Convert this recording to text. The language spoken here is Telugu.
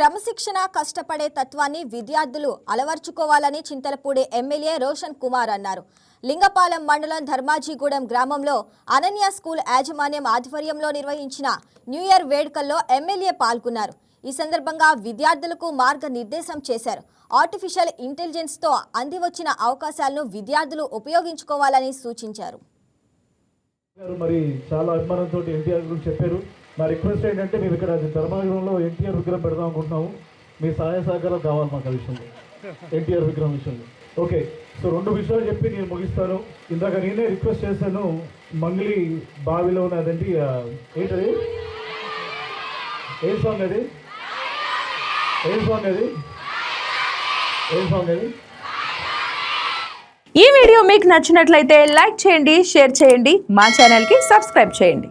క్రమశిక్షణ కష్టపడే తత్వాన్ని విద్యార్థులు అలవర్చుకోవాలని చింతలపూడి ఎమ్మెల్యే రోషన్ కుమార్ అన్నారు. లింగపాలెం మండలం ధర్మాజీగూడెం గ్రామంలో అనన్య స్కూల్ యాజమాన్యం ఆధ్వర్యంలో నిర్వహించిన న్యూ ఇయర్ వేడుకల్లో ఎమ్మెల్యే పాల్గొన్నారు. ఈ సందర్భంగా విద్యార్థులకు మార్గనిర్దేశం చేశారు. ఆర్టిఫిషియల్ ఇంటెలిజెన్స్ తో అందివచ్చిన అవకాశాలను విద్యార్థులు ఉపయోగించుకోవాలని సూచించారు. మరి చాలా అభిమానంతో ఎన్టీఆర్ గురించి చెప్పారు. నా రిక్వెస్ట్ ఏంటంటే మేము ఇక్కడ ధర్మవరంలో ఎన్టీఆర్ విగ్రహం పెడదాం అనుకుంటున్నాము. మీ సహాయ సహకారాలు కావాలి మాకు ఆ విషయంలో, ఎన్టీఆర్ విగ్రహం విషయంలో. ఓకే, సో 2 విషయాలు చెప్పి నేను ముగిస్తాను. ఇందాక నేనే రిక్వెస్ట్ చేశాను, మంగళి బావిలో ఉన్నదండి ఏంటది, ఏం సాంగ్ అది, ఏం సాంగ్ అది, ఏం సాంగ్ అది. ఈ వీడియో మీకు నచ్చినట్లయితే లైక్ చేయండి, షేర్ చేయండి, మా ఛానల్కి సబ్స్క్రైబ్ చేయండి.